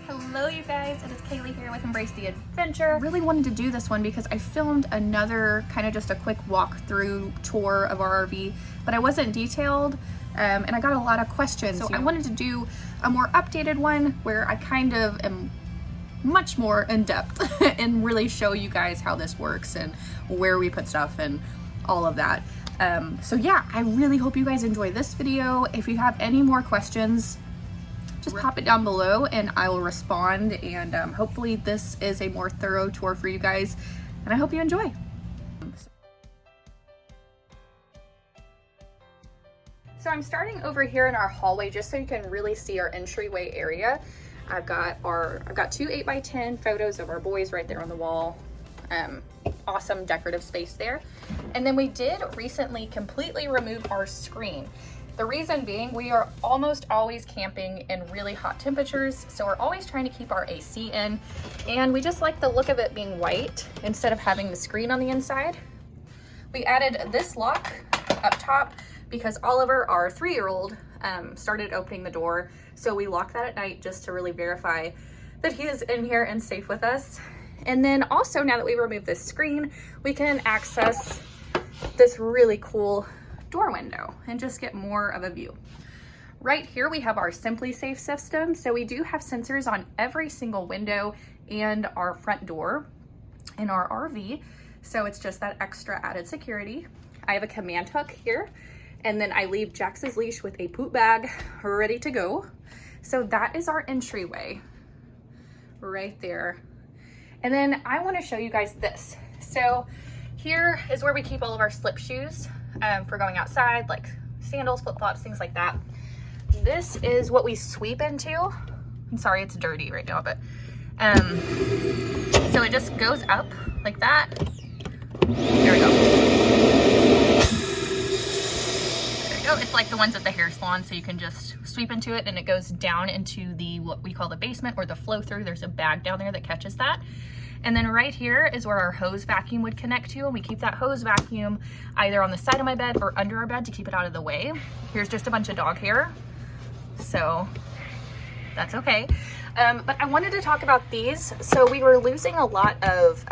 Hello you guys, it is Kaylee here with Embrace the Adventure. Really wanted to do this one because I filmed another kind of just a quick walkthrough tour of our RV, but I wasn't detailed and I got a lot of questions. So I wanted to do a more updated one where I kind of am much more in depth and really show you guys how this works and where we put stuff and all of that. So yeah, I really hope you guys enjoy this video. If you have any more questions, just pop it down below and I will respond, and hopefully this is a more thorough tour for you guys, and I hope you enjoy. So I'm starting over here in our hallway just so you can really see our entryway area. I've got two 8x10 photos of our boys right there on the wall. Awesome decorative space there. And then we did recently completely remove our screen. The reason being, we are almost always camping in really hot temperatures, so we're always trying to keep our AC in, and we just like the look of it being white instead of having the screen on the inside. We added this lock up top because Oliver, our 3-year-old, started opening the door, so we lock that at night just to really verify that he is in here and safe with us. And then also, now that we removed this screen, we can access this really cool door window and just get more of a view. Right here we have our Simply Safe system. So we do have sensors on every single window and our front door in our RV. So it's just that extra added security. I have a command hook here, and then I leave Jax's leash with a poop bag ready to go. So that is our entryway right there. And then I want to show you guys this. So here is where we keep all of our slip shoes for going outside, like sandals, flip-flops, things like that. This is what we sweep into. I'm sorry, it's dirty right now, but so it just goes up like that. There we go. There we go. It's like the ones at the hair salon, so you can just sweep into it and it goes down into the what we call the basement or the flow through. There's a bag down there that catches that. And then right here is where our hose vacuum would connect to, and we keep that hose vacuum either on the side of my bed or under our bed to keep it out of the way. Here's just a bunch of dog hair, so that's okay. But I wanted to talk about these. So we were losing a lot of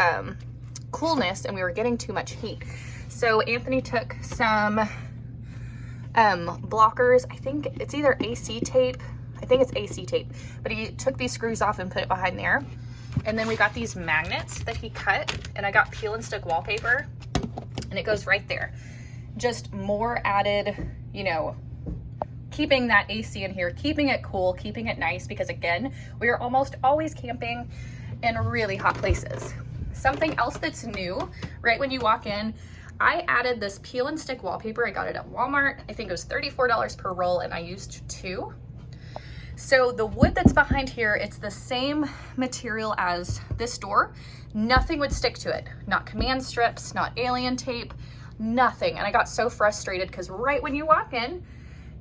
coolness and we were getting too much heat. So Anthony took some blockers. I think it's either AC tape. I think it's AC tape, but he took these screws off and put it behind there. And then we got these magnets that he cut, and I got peel and stick wallpaper, and it goes right there. Just more added, you know, keeping that AC in here, keeping it cool, keeping it nice, because again, we are almost always camping in really hot places. Something else that's new, right when you walk in, I added this peel and stick wallpaper. I got it at Walmart. I think it was $34 per roll, and I used 2. So the wood that's behind here, it's the same material as this door. Nothing would stick to it. Not command strips, not alien tape, nothing. And I got so frustrated because right when you walk in,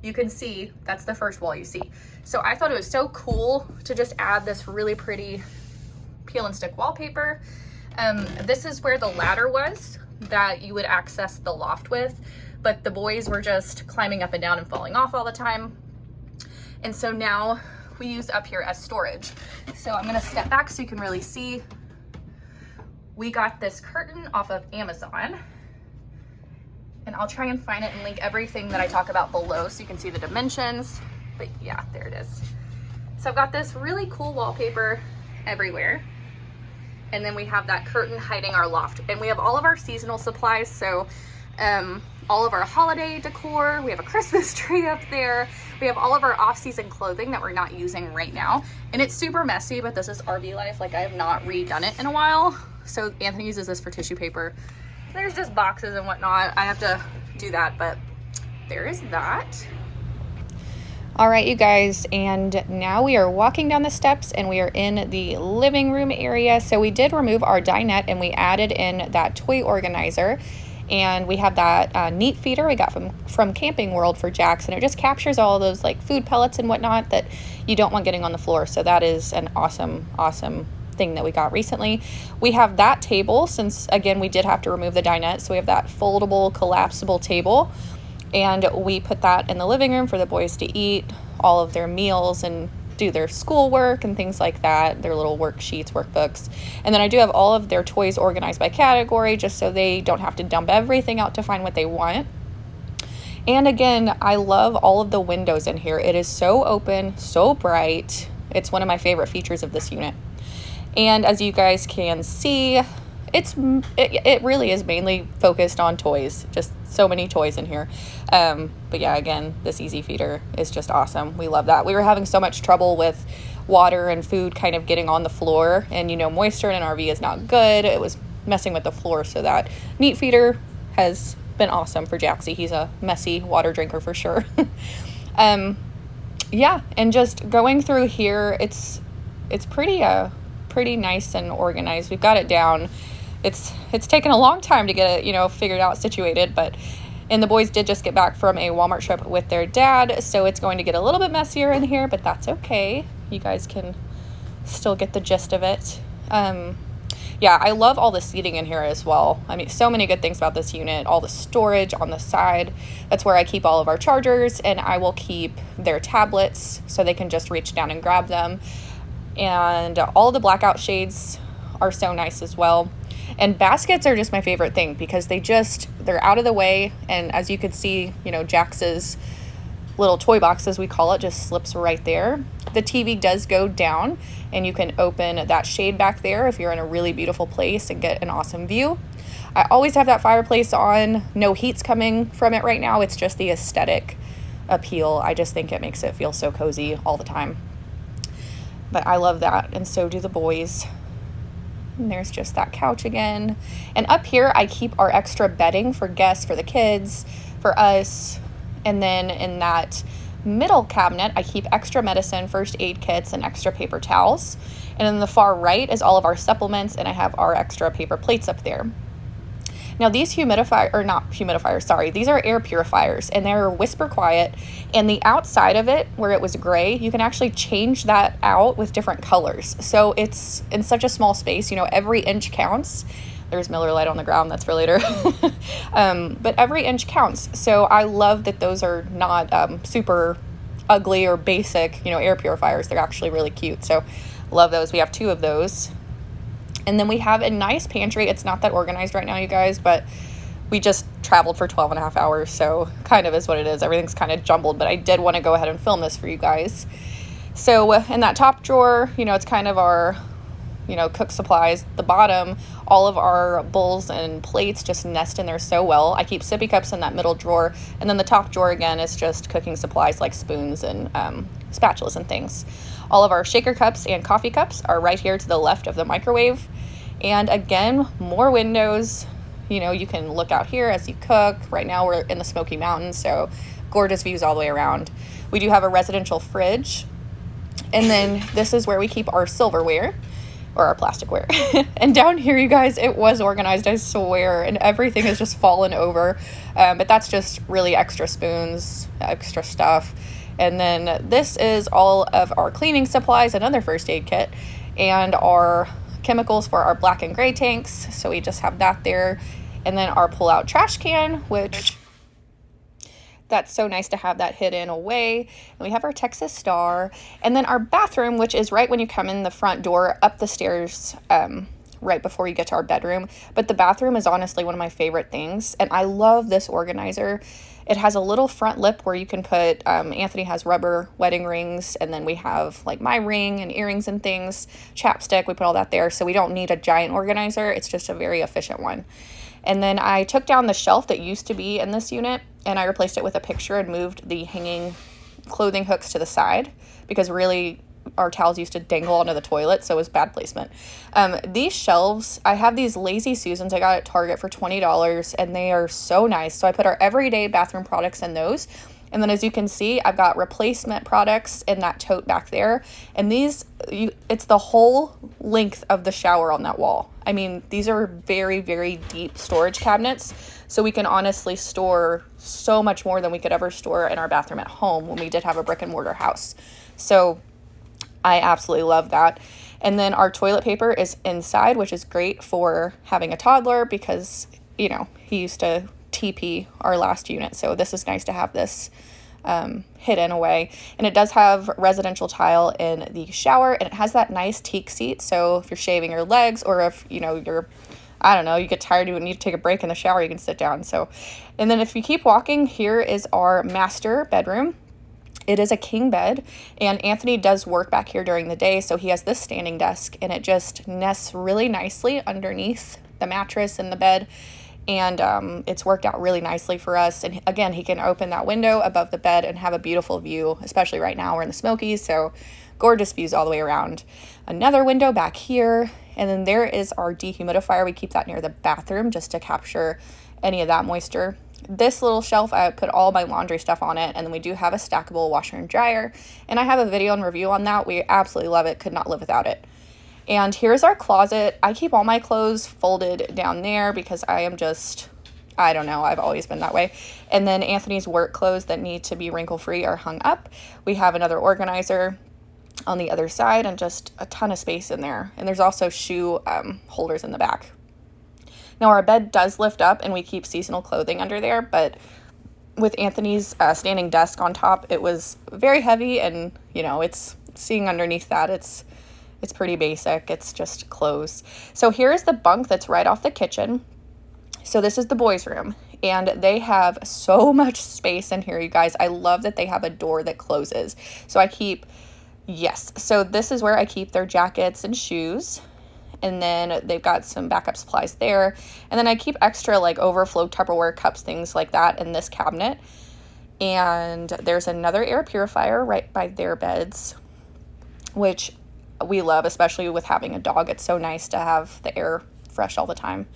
you can see that's the first wall you see. So I thought it was so cool to just add this really pretty peel and stick wallpaper. This is where the ladder was that you would access the loft with, but the boys were just climbing up and down and falling off all the time. And so now we use up here as storage. So I'm gonna step back so you can really see. We got this curtain off of Amazon, and I'll try and find it and link everything that I talk about below so you can see the dimensions. But yeah, there it is. So I've got this really cool wallpaper everywhere. And then we have that curtain hiding our loft. And we have all of our seasonal supplies. So all of our holiday decor, we have a Christmas tree up there. We have all of our off-season clothing that we're not using right now. And it's super messy, but this is RV life. Like, I have not redone it in a while. So Anthony uses this for tissue paper. There's just boxes and whatnot. I have to do that, but there is that. All right, you guys, and now we are walking down the steps and we are in the living room area. So we did remove our dinette and we added in that toy organizer. And we have that neat feeder we got from Camping World for Jax, and it just captures all those like food pellets and whatnot that you don't want getting on the floor. So that is an awesome thing that we got recently. We have that table, since again we did have to remove the dinette, so we have that foldable collapsible table, and we put that in the living room for the boys to eat all of their meals and do their schoolwork and things like that, their little worksheets, workbooks. And then I do have all of their toys organized by category, just so they don't have to dump everything out to find what they want. And again, I love all of the windows in here. It is so open, so bright. It's one of my favorite features of this unit. And as you guys can see, it really is mainly focused on toys. Just so many toys in here. But yeah, again, this easy feeder is just awesome. We love that. We were having so much trouble with water and food kind of getting on the floor, and you know, moisture in an RV is not good. It was messing with the floor, so that neat feeder has been awesome for Jaxie. He's a messy water drinker for sure. Yeah, and just going through here, it's pretty nice and organized. We've got it down. It's taken a long time to get it, you know, figured out, situated, and the boys did just get back from a Walmart trip with their dad, so it's going to get a little bit messier in here, but that's okay. You guys can still get the gist of it. Yeah, I love all the seating in here as well. I mean, so many good things about this unit. All the storage on the side. That's where I keep all of our chargers, and I will keep their tablets so they can just reach down and grab them. And all the blackout shades are so nice as well. And baskets are just my favorite thing because they're out of the way. And as you can see, you know, Jax's little toy box, as we call it, just slips right there. The TV does go down, and you can open that shade back there if you're in a really beautiful place and get an awesome view. I always have that fireplace on. No heat's coming from it right now. It's just the aesthetic appeal. I just think it makes it feel so cozy all the time. But I love that, and so do the boys. And there's just that couch again. And up here, I keep our extra bedding for guests, for the kids, for us. And then in that middle cabinet, I keep extra medicine, first aid kits, and extra paper towels. And in the far right is all of our supplements, and I have our extra paper plates up there. Now these these are air purifiers, and they're whisper quiet, and the outside of it, where it was gray, you can actually change that out with different colors. So it's in such a small space, you know, every inch counts. There's Miller Lite on the ground, that's for later. But every inch counts. So I love that those are not super ugly or basic, you know, air purifiers. They're actually really cute. So love those. We have 2 of those. And then we have a nice pantry. It's not that organized right now, you guys, but we just traveled for 12 and a half hours. So kind of is what it is. Everything's kind of jumbled, but I did want to go ahead and film this for you guys. So in that top drawer, you know, it's kind of our, you know, cook supplies. The bottom, all of our bowls and plates just nest in there so well. I keep sippy cups in that middle drawer. And then the top drawer, again, is just cooking supplies like spoons and spatulas and things. All of our shaker cups and coffee cups are right here to the left of the microwave. And again, more windows. You know, you can look out here as you cook. Right now we're in the Smoky Mountains, so gorgeous views all the way around. We do have a residential fridge. And then this is where we keep our silverware, or our plasticware. And down here, you guys, it was organized, I swear, and everything has just fallen over. But that's just really extra spoons, extra stuff. And then this is all of our cleaning supplies, another first aid kit, and our chemicals for our black and gray tanks. So we just have that there. And then our pull-out trash can, which that's so nice to have that hidden away. And we have our Texas Star. And then our bathroom, which is right when you come in the front door, up the stairs, right before you get to our bedroom. But the bathroom is honestly one of my favorite things. And I love this organizer. It has a little front lip where you can put, Anthony has rubber wedding rings, and then we have like my ring and earrings and things, chapstick, we put all that there. So we don't need a giant organizer. It's just a very efficient one. And then I took down the shelf that used to be in this unit, and I replaced it with a picture and moved the hanging clothing hooks to the side, because really our towels used to dangle onto the toilet, so it was bad placement. These shelves, I have these Lazy Susans I got at Target for $20, and they are so nice. So I put our everyday bathroom products in those. And then as you can see, I've got replacement products in that tote back there. And these, it's the whole length of the shower on that wall. I mean, these are very, very deep storage cabinets. So we can honestly store so much more than we could ever store in our bathroom at home when we did have a brick and mortar house. So I absolutely love that. And then our toilet paper is inside, which is great for having a toddler because, you know, he used to TP our last unit. So this is nice to have this hidden away. And it does have residential tile in the shower, and it has that nice teak seat. So if you're shaving your legs, or if, you know, I don't know, you get tired, you need to take a break in the shower, you can sit down. So, and then if you keep walking, here is our master bedroom. It is a king bed, and Anthony does work back here during the day, so he has this standing desk, and it just nests really nicely underneath the mattress in the bed, and it's worked out really nicely for us. And again, he can open that window above the bed and have a beautiful view, especially right now we're in the Smokies, so gorgeous views all the way around. Another window back here, and then there is our dehumidifier. We keep that near the bathroom just to capture any of that moisture. This little shelf, I put all my laundry stuff on it, and then we do have a stackable washer and dryer, and I have a video and review on that. We absolutely love it, could not live without it. And here's our closet. I keep all my clothes folded down there because I am just, I don't know, I've always been that way. And then Anthony's work clothes that need to be wrinkle free are hung up. We have another organizer on the other side, and just a ton of space in there. And there's also shoe holders in the back. Now our bed does lift up, and we keep seasonal clothing under there, but with Anthony's standing desk on top, it was very heavy, and you know, it's seeing underneath that, it's pretty basic. It's just clothes. So here's the bunk that's right off the kitchen. So this is the boys' room, and they have so much space in here, you guys. I love that they have a door that closes. So I keep, yes, so this is where I keep their jackets and shoes. And then they've got some backup supplies there. And then I keep extra like overflow Tupperware cups, things like that in this cabinet. And there's another air purifier right by their beds, which we love, especially with having a dog. It's so nice to have the air fresh all the time.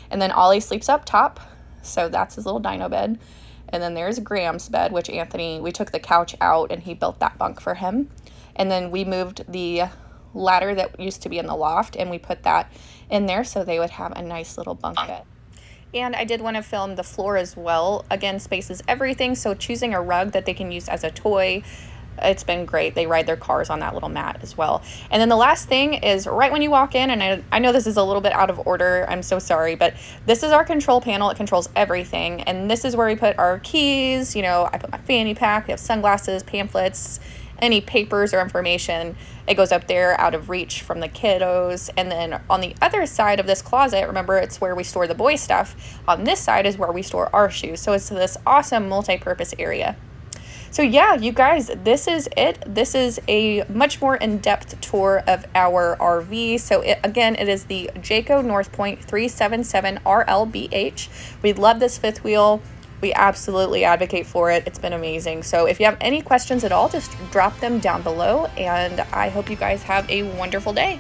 And then Ollie sleeps up top, so that's his little dino bed. And then there's Graham's bed, which Anthony, we took the couch out and he built that bunk for him. And then we moved the ladder that used to be in the loft, and we put that in there so they would have a nice little bunk bed. And I did want to film the floor as well. Again, space is everything, so choosing a rug that they can use as a toy, it's been great. They ride their cars on that little mat as well. And then the last thing is right when you walk in, and I know this is a little bit out of order, I'm so sorry, but this is our control panel. It controls everything, and this is where we put our keys. You know, I put my fanny pack, we have sunglasses, pamphlets, any papers or information. It goes up there out of reach from the kiddos. And then on the other side of this closet, remember, it's where we store the boy stuff. On this side is where we store our shoes. So it's this awesome multi-purpose area. So yeah, you guys, this is it. This is a much more in-depth tour of our RV. So again, it is the Jayco North Point 377 RLBH. We love this fifth wheel. We absolutely advocate for it. It's been amazing. So if you have any questions at all, just drop them down below, and I hope you guys have a wonderful day.